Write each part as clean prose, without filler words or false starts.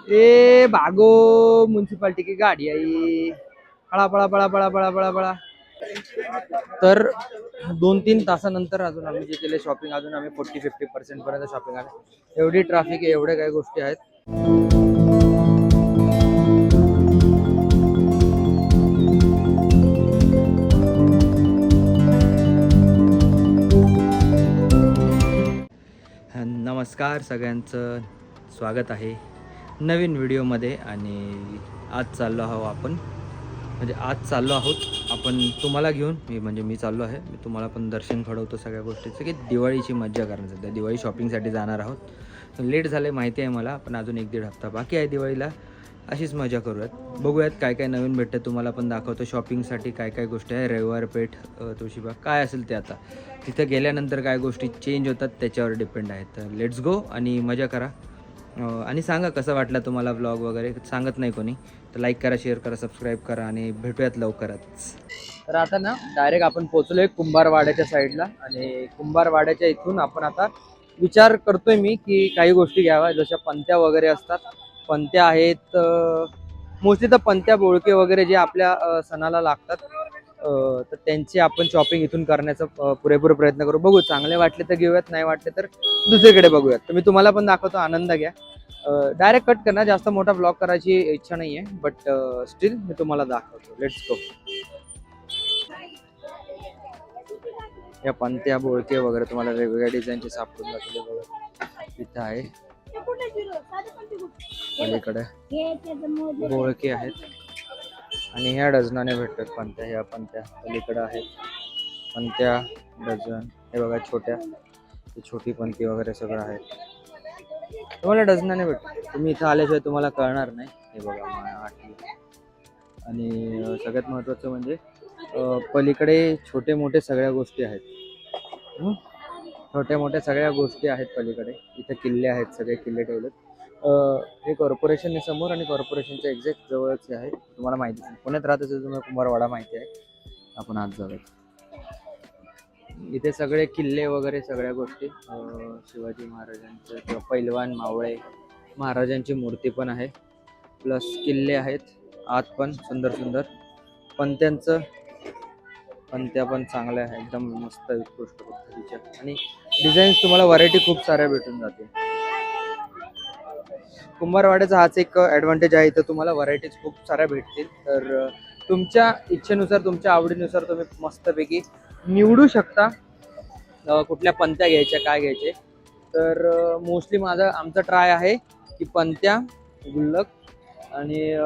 ए भागो, म्युन्सिपाल्टी की गाडी आहे. पळा पळा पळा पळा पळा पळा पळा. तर 2-3 तासानंतर अजून आम्ही जे केले शॉपिंग, अजून आम्ही 40-50% पर्यंत शॉपिंग आहे. एवढी ट्रॅफिक आहे, एवढ्या काही गोष्टी आहेत. नमस्कार सगळ्यांचं, स्वागत आहे नवीन व्हिडिओमध्ये. आणि आज चाललो आहोत आपण तुम्हाला घेऊन. मी चाललो आहे, मी तुम्हाला पण दर्शन घडवतो सगळ्या गोष्टीचं, की दिवाळीची मज्जा करण्यासाठी दिवाळी शॉपिंगसाठी जाणार आहोत. लेट झालं आहे माहिती आहे मला, पण अजून 1-1.5 हप्ता बाकी आहे दिवाळीला. अशीच मजा करूयात, बघूयात काय काय नवीन भेटतं, तुम्हाला पण दाखवतो शॉपिंगसाठी काय काय गोष्टी आहे. रविवार पेठ, तुळशीबाग, काय असेल ते आता तिथं गेल्यानंतर काय गोष्टी चेंज होतात त्याच्यावर डिपेंड आहे. तर लेट्स गो आणि मजा करा. आणि सांगा कसं वाटलं तुम्हाला व्लॉग वगैरे, सांगत नाही कोणी तर लाईक करा, शेअर करा, सबस्क्राईब करा आणि भेटूयात लवकरच. तर आता ना डायरेक्ट आपण पोहोचलोय कुंभारवाड्याच्या साईडला. आणि कुंभारवाड्याच्या इथून आपण आता विचार करतोय मी की काही गोष्टी घ्याव्या, जशा पंत्या वगैरे असतात. पंत्या आहेत मोस्टली, तर पंत्या बोळके वगैरे जे आपल्या सणाला लागतात, तर त्यांची आपण शॉपिंग इथून करण्याचा पुरेपूर प्रयत्न करू. बघू, चांगले वाटले तर घेऊयात, नाही वाटले तर दुसरीकडे बघूयात. तर मी तुम्हाला पण दाखवतो, आनंद घ्या. डायरेक्ट कट करणार, जास्त मोठा ब्लॉग करायची इच्छा नाही आहे, बट स्टील मी तुम्हाला दाखवतो. Let's go. या पंत्या बोळके वगैरे तुम्हाला वेगवेगळ्या डिझाईनचे सापडून जातील बघा. इथं आहे पलीकडे बोळके आहेत आणि ह्या डझनाने भेटतात पंत्या. ह्या पंत्या पलीकडे आहेत, पंत्या डझन. हे बघा छोट्या, छोटी पंती वगैरे सगळं आहे, तुम्हाला डझनाने भेटतात. तुम्ही इथं आल्याशिवाय तुम्हाला कळणार नाही. हे बघा आठवी. आणि सगळ्यात महत्त्वाचं म्हणजे पलीकडे छोटे मोठे सगळ्या गोष्टी आहेत. छोट्या मोठ्या सगळ्या गोष्टी आहेत पलीकडे. इथे किल्ले आहेत, सगळे किल्ले ठेवलेत. हे कॉर्पोरेशन समोर, आणि कॉर्पोरेशनच्या एक्झॅक्ट जवळच आहे. तुम्हाला माहिती आहे, पुण्यात राहत असेल तुम्हाला कुंभारवाडा माहिती आहे. आपण आज जाऊयात. इथे सगळे किल्ले वगैरे सगळ्या गोष्टी, शिवाजी महाराजांचं किंवा पैलवान मावळे महाराजांची मूर्ती पण आहे, प्लस किल्ले आहेत आत पण सुंदर सुंदर. पंत्या पण चांगल्या आहे, एकदम मस्त उत्कृष्ट पद्धतीच्या. आणि डिझाईन्स तुम्हाला व्हरायटी खूप साऱ्या भेटून जातील. कुंभारवाड्याचा हाच एक ॲडव्हान्टेज आहे, इथं तुम्हाला व्हरायटीज खूप साऱ्या भेटतील. तर तुमच्या इच्छेनुसार, तुमच्या आवडीनुसार तुम्ही मस्तपैकी निवडू शकता कुठल्या पंत्या घ्यायच्या, काय घ्यायचे. तर मोस्टली आमचा ट्राय आहे की पंत्या, गुल्लक आणि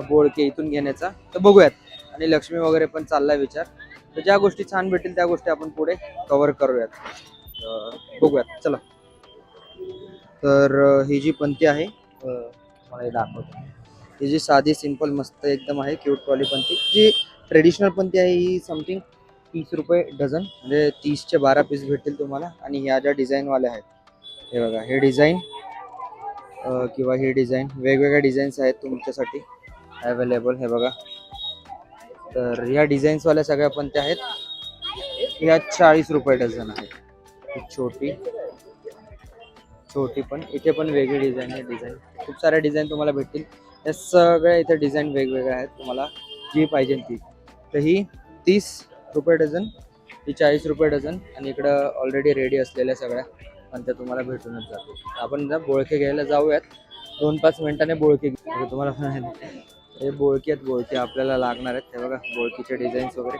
बोळके इथून घेण्याचा. तर बघूयात. आणि लक्ष्मी वगैरे पण चाललाय विचार. तर ज्या गोष्टी छान भेटतील त्या गोष्टी आपण पुढे कव्हर करूयात. बघूयात, चला. तर ही जी पंती आहे, मला हे दाखवतो. ही जी साधी सिंपल मस्त एकदम आहे, क्यूट वाली पंती. जी ट्रेडिशनल पंती आहे ही समथिंग 30 रुपये डझन, म्हणजे 30चे 12 पीस भेटतील तुम्हाला. आणि ह्या ज्या डिझाईनवाल्या आहेत, हे बघा, हे डिझाईन किंवा ही डिझाईन, वेगवेगळ्या डिझाईन्स आहेत तुमच्यासाठी अवेलेबल. हे बघा, तर ह्या डिझाईन्सवाल्या सगळ्या पंत्या आहेत. ह्या 40 रुपये डझन आहेत. छोटी पण, इथे पण वेगळी डिझाईन आहे. डिझाईन खूप साऱ्या डिझाईन तुम्हाला भेटतील. या सगळ्या इथे डिझाईन वेगवेगळ्या आहेत, तुम्हाला जी पाहिजे ती. तर ही 30 रुपये डझन, ही 40 रुपये डझन. आणि इकडं ऑलरेडी रेडी असलेल्या सगळ्या पंत्या तुम्हाला भेटूनच जातील. आपण जर बोळके घ्यायला जाऊयात, 2-5 मिनिटाने बोळके तुम्हाला. हे बोळके आहेत, बोळके आपल्याला लागणार आहेत. हे बघा, बोळकीचे डिझाईन्स वगैरे.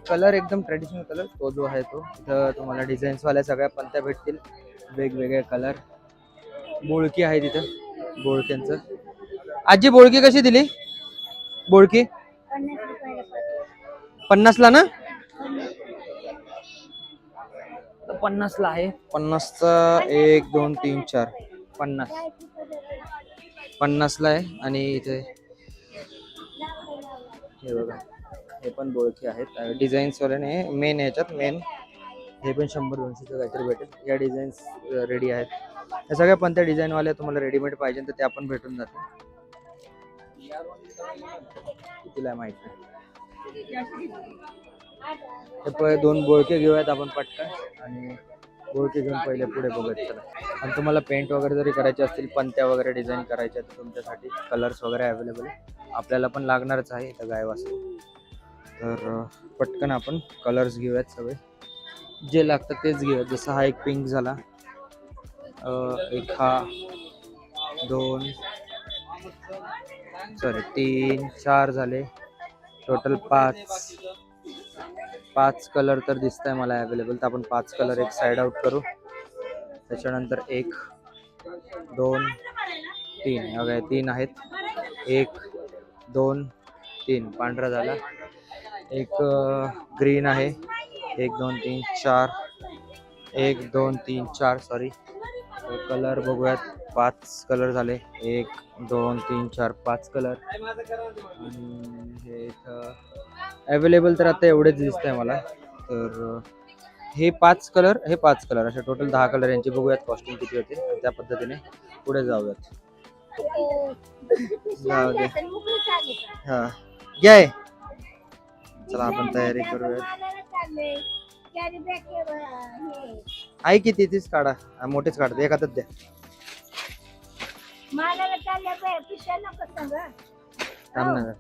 कलर एकदम ट्रेडिशनल कलर तो जो आहे तो. इथं तुम्हाला डिझाईन्सवाल्या सगळ्या पंत्या भेटतील, वेगवेगळे कलर. बोळकी आहे तिथं, बोळक्यांचं. आजी बोळकी कशी दिली? बोळकी 50ला ना? 50ला आहे. 50चा 1 2 3 4 50ला आहे. आणि इथे हे बघा, हे पण बोळके आहेत डिझाईन्स वाले. मेन ह्याच्यात मेन हे पण 100-200चं काहीतरी भेटेल. या डिझाईन्स रेडी आहेत. या सगळ्या पंत्या डिझाईनवाल्या तुम्हाला रेडीमेड पाहिजे तर त्या पण भेटून जातील. कितीला माहित नाही. 2 बोळके घेऊयात आपण पटकन. आणि गोळकी घेऊन पहिले पुढे बघत चला. आणि तुम्हाला पेंट वगैरे जरी करायचे असतील, पंत्या वगैरे डिझाईन करायच्या तर तुमच्यासाठी कलर्स वगैरे अवेलेबल आहे. आपल्याला पण लागणारच आहे इथं गायवासला. तर पटकन आपण कलर्स घेऊयात सगळे, जे लागतात तेच घेऊयात. जसं हा एक पिंक झाला, एक हा, 2 सॉरी 3 4 झाले, टोटल 5 कलर तर दिसत आहे मला अवेलेबल. तर आपण 5 कलर एक साइड आउट करू. त्याच्यानंतर 1 2 3 वगैरे 3 आहेत. 1 2 3 पांढरा झाला. एक ग्रीन आहे. 1 2 3 4 1 2 3 4 सॉरी. कलर बघूयात. 5 कलर झाले. 1 2 3 4 5 कलर. आणि हे इथं अवेलेबल तर आता एवढेच दिसत आहे मला. तर हे 5 कलर, हे 5 कलर, असे टोटल 10 कलर यांची बघूयात कॉस्ट्यूम किती होते. त्या पद्धतीने पुढे जाऊयात. जाऊ दे. हा घ्या. चला आपण तयारी करूयात. आहे किती तीच काढा, मोठेच काढते एखादच द्या. थांब ना.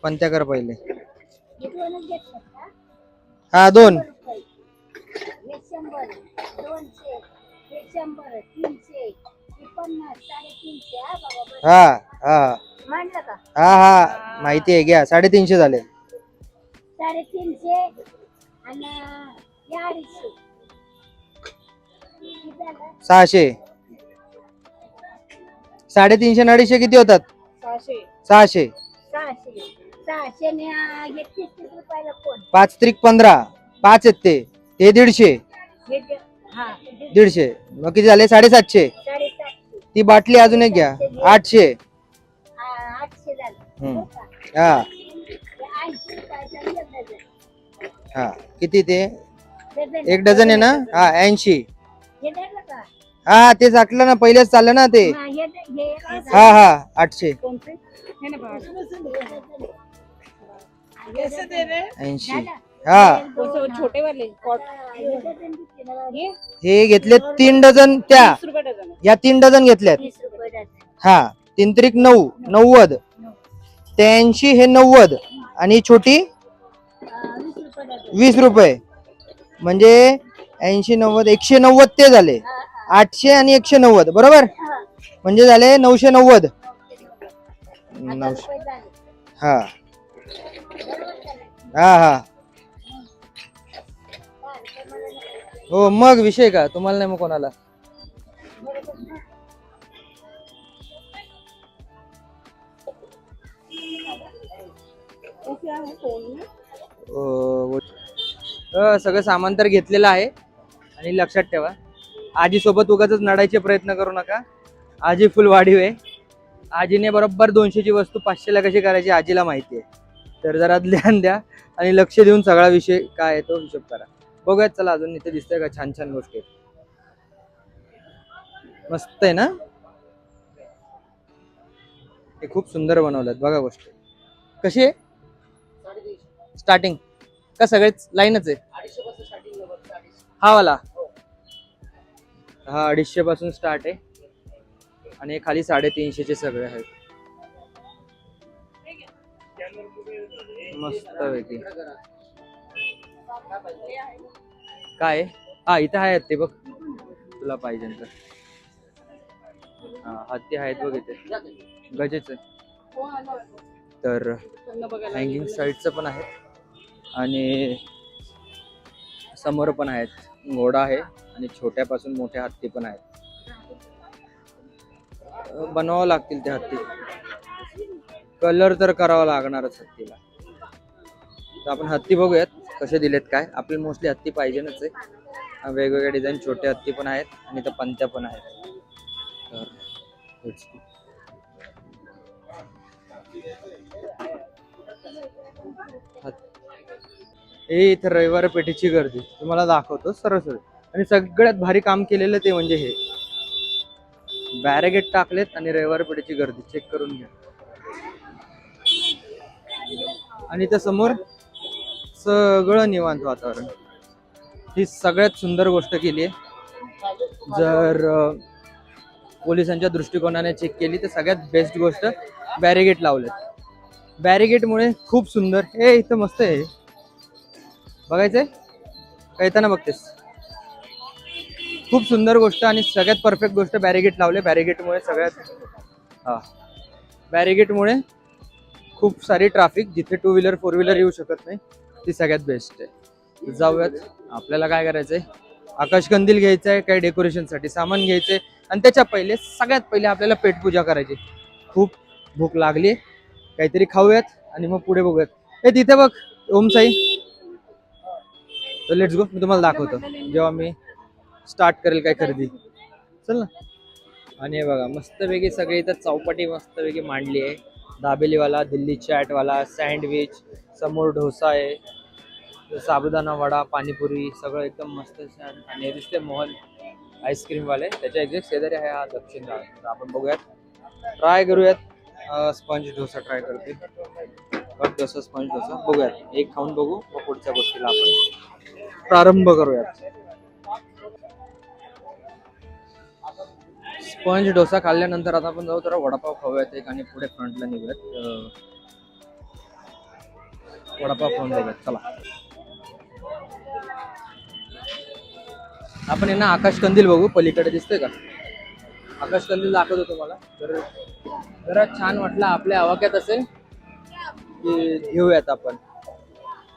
पंत्या कर पहिले. हा 2 हा हा हा हा माहिती आहे. घ्या 350 झाले. 350 600. 350 आणि 250 किती होतात? 600. 5 त्रिक 15, 5 आहेत ते 150. 150 मग किती झाले? 750. ती बाटली अजून एक घ्या. 800. हा हा किती ते? 1 डझन आहे ना? हा 80. हा ते टाकलं ना, पहिलेच चाललं ना ते. हा हा 800. 80. हा छोटे वाले हे घेतले 3 डझन. त्या या 3 डझन घेतल्यात. हा 3 त्रिक 9, 90. 83 हे 90 आणि छोटी 20 रुपये. म्हणजे 80 90 190 ते झाले. 800 आणि 190 बरोबर. म्हणजे झाले 990. 900. हा हा हा हो मग विषय का तुम्हाला नाही मग कोणाला. सगळं सामान तर घेतलेलं आहे. आणि लक्षात ठेवा, आजी सोबत उगाचच लढायचे प्रयत्न करू नका. आजी फुल वाढीव आहे. आजीने बरोबर 200ची वस्तू 500ला कशी करायची आजीला माहिती आहे. तर जरा ध्यान द्या आणि लक्ष देऊन सगळा विषय काय आहे तो हिशोब करा. बघूयात चला. अजून इथे दिसतंय का छान छान गोष्टी. मस्त आहे ना. हे खूप सुंदर बनवलेत बघा गोष्टी. कशी आहे स्टार्टिंग का सगळेच लाईनच आहे? हा वाला हा 250 पासून स्टार्ट आहे. आणि खाली 350चे सगळे आहेत. मस्त पैकी. काय हा इथे आहेत ते बघ, तुला पाहिजे तर. हा हत्ती आहेत बघ इथे, गजेच आहे. तर हँगिंग साईडचं पण आहे आणि समोर पण आहेत. घोडा आहे आणि छोट्यापासून मोठ्या हत्ती पण आहेत. बनवावं लागतील ते हत्ती. कलर तर करावा लागणारच हत्तीला. तर आपण हत्ती बघूयात कसे दिलेत काय. आपल्याला मोस्टली हत्ती पाहिजेच आहे. वेगवेगळे डिझाईन छोटे हत्ती पण आहेत आणि इथं पंत्या पण आहेत. हे इथं रविवार पेठेची गर्दी तुम्हाला दाखवतो सरळ. आणि सगळ्यात भारी काम केलेलं ते म्हणजे हे बॅरिगेट टाकलेत आणि रविवार पेठेची गर्दी चेक करून घ्या. आणि त्या समोर सगळं निवांत वातावरण. ही सगळ्यात सुंदर गोष्ट केली आहे. जर पोलिसांच्या दृष्टिकोनाने चेक केली तर सगळ्यात बेस्ट गोष्ट बॅरिगेट लावले. बॅरिगेटमुळे खूप सुंदर इथं मस्त आहे. बघायचंय का येताना बघतेस? खूप सुंदर गोष्ट आणि सगळ्यात परफेक्ट गोष्ट बॅरिगेट लावले. बॅरिगेटमुळे बॅरिगेटमुळे खूप सारी ट्रॅफिक, जिथे 2 व्हीलर 4 व्हीलर येऊ शकत नाही, ती सगळ्यात बेस्ट आहे. जाऊयात. आपल्याला काय करायचंय? आकाशकंदील घ्यायचं आहे, काही डेकोरेशनसाठी सामान घ्यायचंय आणि त्याच्या सगळ्यात पहिले आपल्याला पेटपूजा करायची. खूप भूक लागली, काहीतरी खाऊयात आणि मग पुढे बघूयात. तिथे बघ ओम साई. Let's go. मी तुम्हाला दाखवतो जेव्हा मी स्टार्ट करेल काय खरेदी. चल ना. आणि हे बघा मस्तपैकी सगळी इथं चौपाटी मस्तपैकी मांडली आहे. दाबेलीवाला, दिल्ली चाटवाला, सँडविच, समोर डोसा आहे, साबुदाणा वडा, पाणीपुरी, सगळं एकदम मस्त छान. आणि दिसते मोहन आईस्क्रीमवाले, त्याच्या एक्झॅक्ट शेजारी आहे हा दक्षिण भाग. तर आपण बघूयात, ट्राय करूयात. स्पंज डोसा ट्राय करते. डोसा, स्पंज डोसा बघूयात. एक खाऊन बघू, मग पुढच्या गोष्टीला आपण प्रारंभ करूयात. स्पंज डोसा खाल्ल्यानंतर आता आपण जाऊ, तर वडापाव खाऊयात एक आणि पुढे फ्रंटला निघूयात. वडापाव खाऊन बघूयात. चला. आपण यांना आकाशकंदील बघू. पलीकडे दिसतंय का आकाशकंदील? दाखवतो तुम्हाला. तर जरा छान वाटलं, आपल्या आवाक्यात असेल की घेऊयात आपण.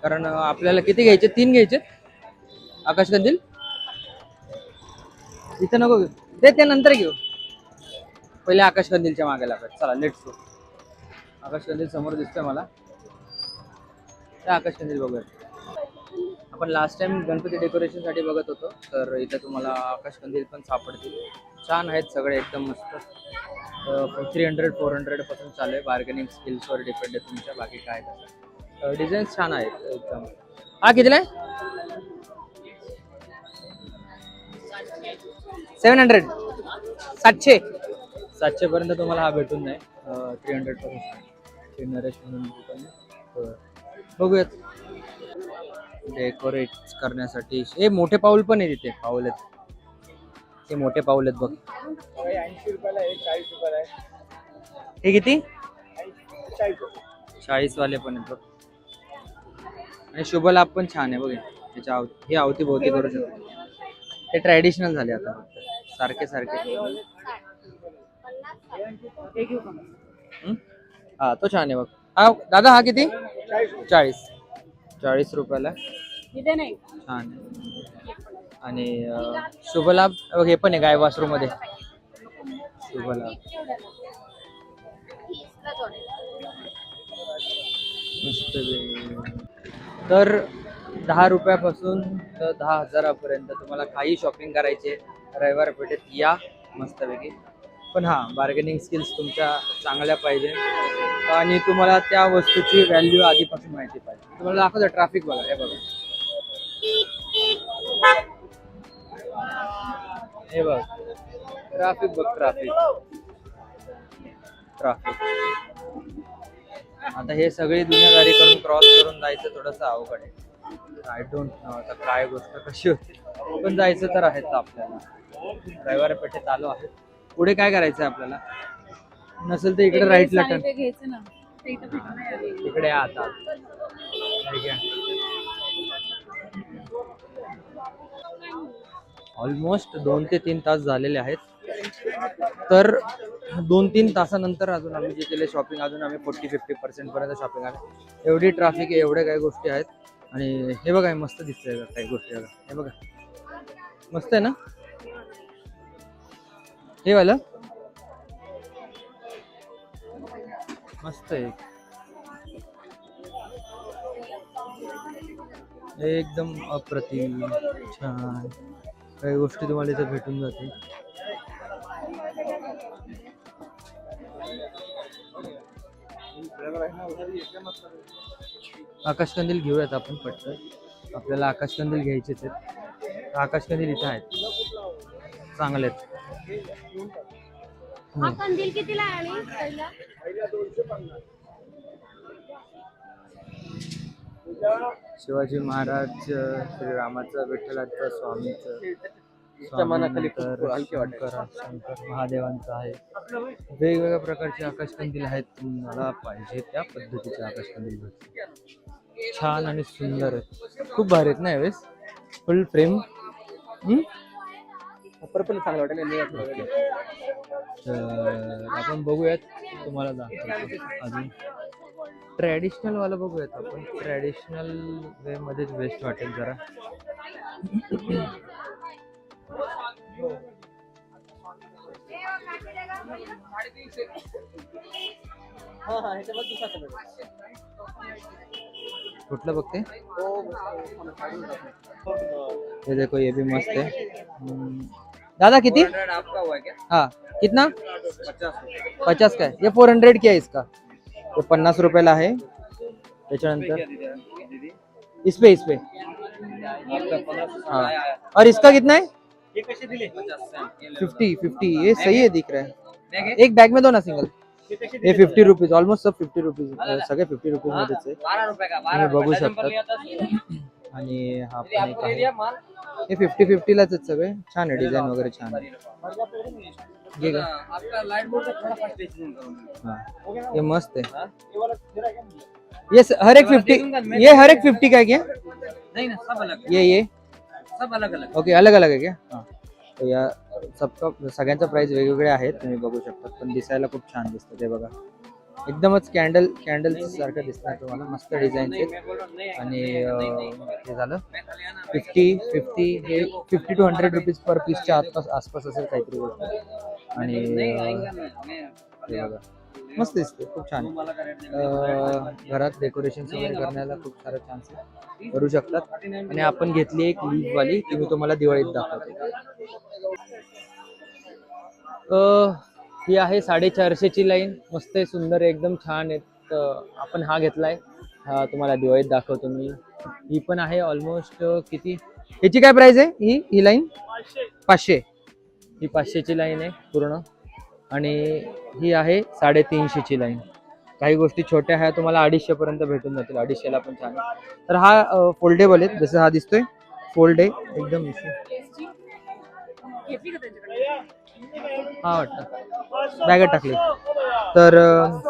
कारण आपल्याला किती घ्यायचे? 3 घ्यायचे आकाशकंदील. इथं नको घेऊ, ते नंतर घेऊ. पहिले आकाशकंदीलच्या मागे लागत. चला लेट्स गो. आकाशकंदील समोर दिसतोय मला, त्या आकाशकंदील बघूया. आपण लास्ट टाइम गणपती डेकोरेशनसाठी बघत होतो, तर इथे तुम्हाला आकाशकंदील पण सापडतील. छान आहेत सगळे, एकदम मस्त. 300-400 पासून चालू आहे. बार्गेनिंग स्किल्सवर डिपेंड आहे तुमच्या. बाकी काय तसं डिझाईन्स छान आहेत एकदम. हा कितीला आहे? 700. 700 पर्यंत तुम्हाला हा भेटून नाही. 300 पासून नरेश म्हणून दुकान. बघूयात. डेकोरेट करण्यासाठी हे मोठे पाऊल पण आहे तिथे. पाऊल आहेत, हे मोठे पाऊल आहेत बघ. 80 रुपयाला आहे, 40 रुपयाला आहे. हे किती? 40 वाले पण आहेत बघ. आणि शुभ लाभ पण छान आहे बघ. त्याच्या हे अवती भोवती करू शकतो. ते ट्रॅडिशनल झाले आता सारखे सारखे. हा तो छान आहे बघ. हा दादा, हा किती? 40 रुपयाला छान. आणि शुभलाभ हे पण आहे गाय वासरू मध्ये. शुभलाभ मस्त. तर 10 रुपयापासून तर 10,000पर्यंत तुम्हाला काही शॉपिंग करायचे रविवार पेठेत या मस्तपैकी. पण हा, बार्गेनिंग स्किल्स तुमच्या चांगल्या पाहिजे आणि तुम्हाला त्या वस्तूची व्हॅल्यू आधीपासून माहिती पाहिजे. तुम्हाला दाखवतो ट्रॅफिक बघा. हे बघा, हे बघ ट्रॅफिक बघ. ट्रॅफिक आता हे सगळी दुनियादारी करून क्रॉस करून जायचं थोडंसं अवघड आहे. आय डोंट नो आता काय गोष्ट कशी होती, पण जायचं तर आहेच आपल्याला. रविवार पेठेत आलो आहे. पुढे काय करायचं आपल्याला? नसेल तर इकडे राईटला टर्न. इकडे आता ऑलमोस्ट 2 ते 3 तास झालेले आहेत. तर 2-3 तासानंतर अजून आम्ही जे केले शॉपिंग, अजून आम्ही 40-50% पर्यंत शॉपिंग आहे. एवढी ट्रॅफिक आहे, एवढ्या काही गोष्टी आहेत. आणि हे बघा, मस्त दिसतंय काही गोष्टी. हे बघा मस्त आहे ना हे वाला. मस्त आहे एकदम अप्रतिम छान. काही गोष्टी तुम्हाला इथे भेटून जातील. आकाशकंदील घेऊयात आपण पटकन. आपल्याला आकाशकंदील घ्यायचेच आहेत. आकाशकंदील इथे आहेत, चांगले आहेत. कंदील कितीला आहे? शिवाजी महाराज, श्रीरामाचं, विठ्ठलाचं, स्वामीचं, शंकर महादेवांचं आहे. वेगवेगळ्या प्रकारचे आकाशकंदील आहेत. तुम्हाला पाहिजे त्या पद्धतीचे आकाशकंदील भेटतील. छान आणि सुंदर आहेत, खूप भारी आहेत ना यावेळेस. फुल फ्रेम. पर्पल चांगलं वाटेल. तर आपण बघूयात, तुम्हाला दाखवतो अजून ट्रॅडिशनल वाला बघूयात आपण. ट्रॅडिशनल वे मध्येच बेस्ट वाटेल जरा. कुठलं बघते? ये देखो, ये भी मस्त है. दादा किती? आपका हुआ क्या? हाँ कितना? 50. 50 का है. ये 400 क्या है इसका? तो 50 रुपयाला आहे. त्याच्यानंतर इस पे हाँ. और इसका कितना है? ये कैसे दिले? 50. ये सही है, दिख रहा है. एक बॅग में दो ना सिंगल. हे 50 रुपीज, ऑलमोस्ट सब 50 रुपीज, सगळे 50 रुपीज मध्येच आहे. 12 रुपये का. तुम्ही बघू शकता. आणि हा पण एक आहे. हे 50-50 लाच आहेत सगळे. छान आहे, डिझाईन वगैरे छान आहे. घे का? आपका लाइट बोर्ड का थोड़ा फास्ट स्टेशन करो. हाँ ये मस्त है. ये हर एक 50, ये हर एक 50 का है क्या? नहीं ना, सब अलग. ये सब अलग अलग. ओके, अलग अलग आहे क्या? हाँ. तर या सबका सगळ्यांचा प्राइस वेगवेगळे आहेत, तुम्ही बघू शकता. पण दिसायला खूप छान दिसतं ते बघा. एकदमच कॅन्डल सारखं दिसणार तुम्हाला. मस्त डिझाईनचे. आणि हे झालं 50 हे 50 to 100 रुपीज पर पीसच्या आसपास असेल काहीतरी गोष्ट. आणि हे बघा मस्त दिसते, खूप छान. घरात डेकोरेशन वगैरे करण्याला खूप सारा चान्स करू शकतात. आणि आपण घेतली एक लीफ वाली, ती मी तुम्हाला दिवाळीत दाखवते. ही आहे 450ची लाईन. मस्त आहे, सुंदर आहे, एकदम छान आहे. आपण हा घेतलाय, हा तुम्हाला दिवाळीत दाखवतो मी. ही पण आहे ऑलमोस्ट किती, याची काय प्राइस आहे? ही लाईन 500. ही 500ची लाईन आहे पूर्ण. आणि ही आहे 350ची लाईन. काही गोष्टी छोट्या ह्या तुम्हाला 250 पर्यंत भेटून जातील. 250ला पण छान आहे. तर हा फोल्डेबल आहे, जसं हा दिसतोय फोल्ड आहे एकदम. हा वाटतं बॅगेत टाकली. तर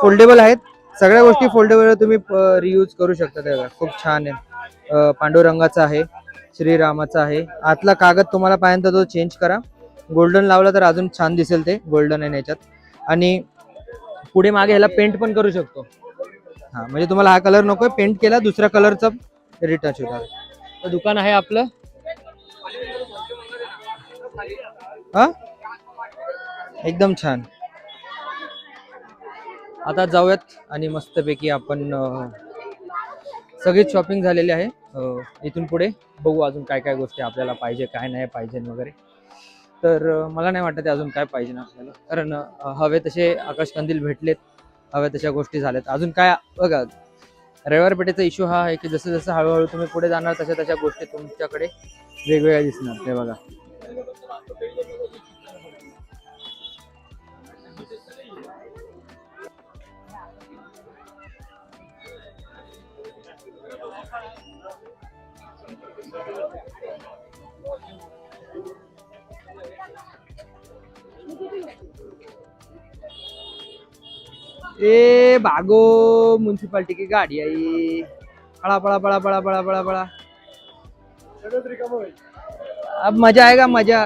फोल्डेबल आहेत सगळ्या गोष्टी. फोल्डेबल तुम्ही रियूज करू शकता. त्याला खूप छान आहे. पांडुरंगाचा आहे, श्रीरामाचा आहे. आतला कागद तुम्हाला पाहिजे तो चेंज करा. गोल्डन लावला तर अजून छान दिसेल ते. गोल्डन आहे याच्यात. आणि पुढे मागे ह्याला पेंट पण करू शकतो. हा म्हणजे तुम्हाला हा कलर नकोय, पेंट केला दुसऱ्या कलरचा रिटच होणार. तर दुकान आहे आपलं. हा एकदम छान. आता जाऊयात आणि मस्तपैकी आपण सगळीच शॉपिंग झालेली आहे. इथून पुढे बघू अजून काय काय गोष्टी आपल्याला पाहिजे, काय नाही पाहिजे वगैरे. तर मला नाही वाटत अजून काय पाहिजे ना आपल्याला, कारण हवे तसे आकाशकंदील भेटलेत, हव्या तशा गोष्टी झाल्यात. अजून काय बघा, रविवार पेठेचा इश्यू हा आहे की जसं जसं हळूहळू तुम्ही पुढे जाणार तशा तशा गोष्टी तुमच्याकडे वेगवेगळ्या दिसणार. ते बघा ए भागो, म्युन्सिपालिटी की गाडी आई. पळा पळा पळा पळा पळा पळा पळा. अब मजा आएगा, मजा.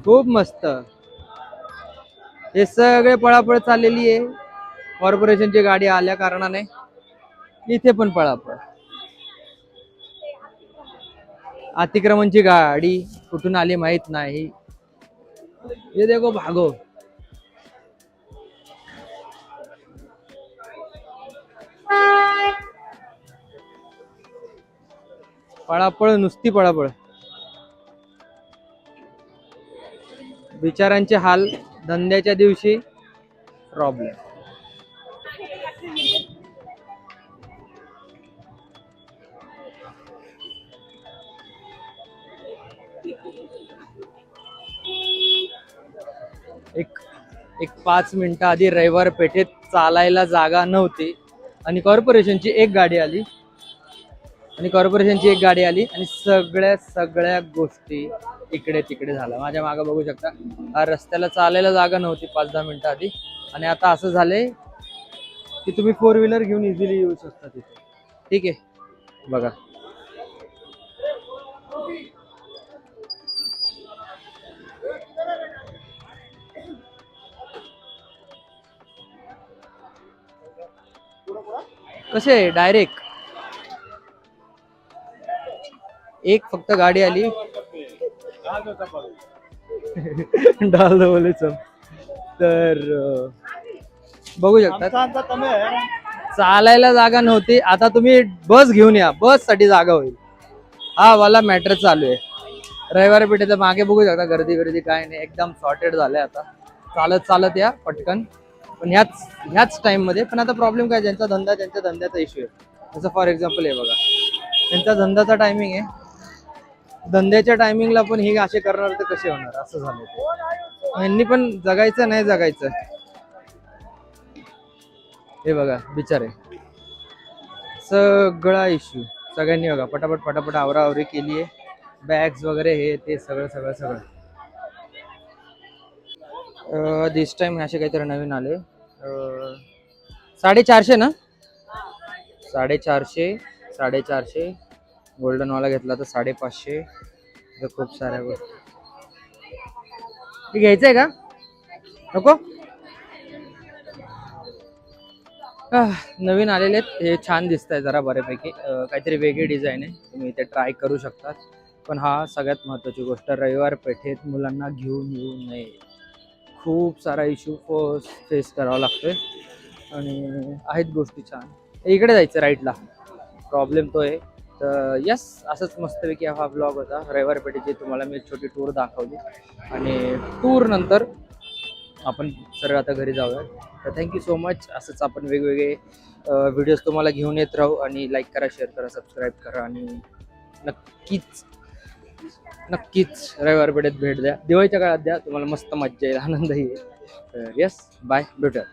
खूप मस्त. हे सगळे पळापळ चाललेली आहे. कॉर्पोरेशनची गाडी आल्या कारणाने इथे पण पळापळ. अतिक्रमणची गाडी कुठून आली माहित नाही. ये देखो भागो. पळापळ, नुसती पळापळ. बिचारांचे हाल. धंद्याच्या दिवशी प्रॉब्लेम. एक 5 मिनिटं आधी रविवार पेठेत चालायला जागा नव्हती आणि कॉर्पोरेशनची एक गाडी आली आणि सगळ्या गोष्टी इकडे तिकडे झाल्या. माझ्या मागे बघू शकता, हा रस्त्याला चालायला जागा नव्हती 5-10 मिनिटं आधी, आणि आता असं झालंय की तुम्ही 4 व्हीलर घेऊन इझिली येऊ शकता तिथे. ठीक आहे, बघा. कसे डायरेक्ट एक फक्त गाडी आली डाल दो बोले सब. तर बघू शकता, चालायला जागा नव्हती, आता तुम्ही बस घेऊन या, बस साठी जागा होईल. हा वाला मॅटर चालू आहे. रविवारी पेठेच्या मागे बघू शकता, गर्दी काय नाही, एकदम सॉर्टेड झालंय. आता चालत या पटकन, पण ह्याच टाइम मध्ये. पण आता प्रॉब्लेम काय, ज्यांचा धंदा त्यांच्या धंद्याचा इश्यू आहे. जसं फॉर एक्झाम्पल आहे बघा, त्यांचा धंद्याचा टायमिंग आहे, धंद्याच्या टायमिंगला पण हे असे करणार तर कसे होणार, असं झालं. यांनी पण जगायचं नाही जगायचं, हे बघा बिचारे. सगळा इश्यू सगळ्यांनी बघा पटापट आवरावरी केली आहे. बॅग्स वगैरे हे ते सगळं. दिस टाइम असे काहीतरी नवीन आले. 450 ना, 450 गोल्डन वाला घेतला तर 550. खूप साऱ्या गोष्टी घ्यायचंय का, नको. नवीन आलेले आहेत हे, छान दिसत आहे जरा बऱ्यापैकी. काहीतरी वेगळी डिझाईन आहे, तुम्ही इथे ट्राय करू शकता. पण हा सगळ्यात महत्त्वाची गोष्ट, रविवार पेठेत मुलांना घेऊन येऊ नये. खूप सारा इश्यू फेस करावा लागतोय, आणि आहेत गोष्टी छान. इकडे जायचं राईटला, प्रॉब्लेम तो आहे. तर यस, असंच मस्तपैकी हा ब्लॉग होता रविवार पेठेची. तुम्हाला मी एक छोटी टूर दाखवली, आणि टूर नंतर आपण सर्व आता घरी जाऊया. तर थँक्यू सो मच. असंच आपण वेगवेगळे व्हिडिओज तुम्हाला घेऊन येत राहू. आणि लाईक करा, शेअर करा, सबस्क्राईब करा, आणि नक्कीच रविवार पेठेत भेट द्या. दिवाळीच्या काळात द्या, तुम्हाला मस्त मज्जा येईल, आनंद येईल. तर यस, बाय, भेटूया.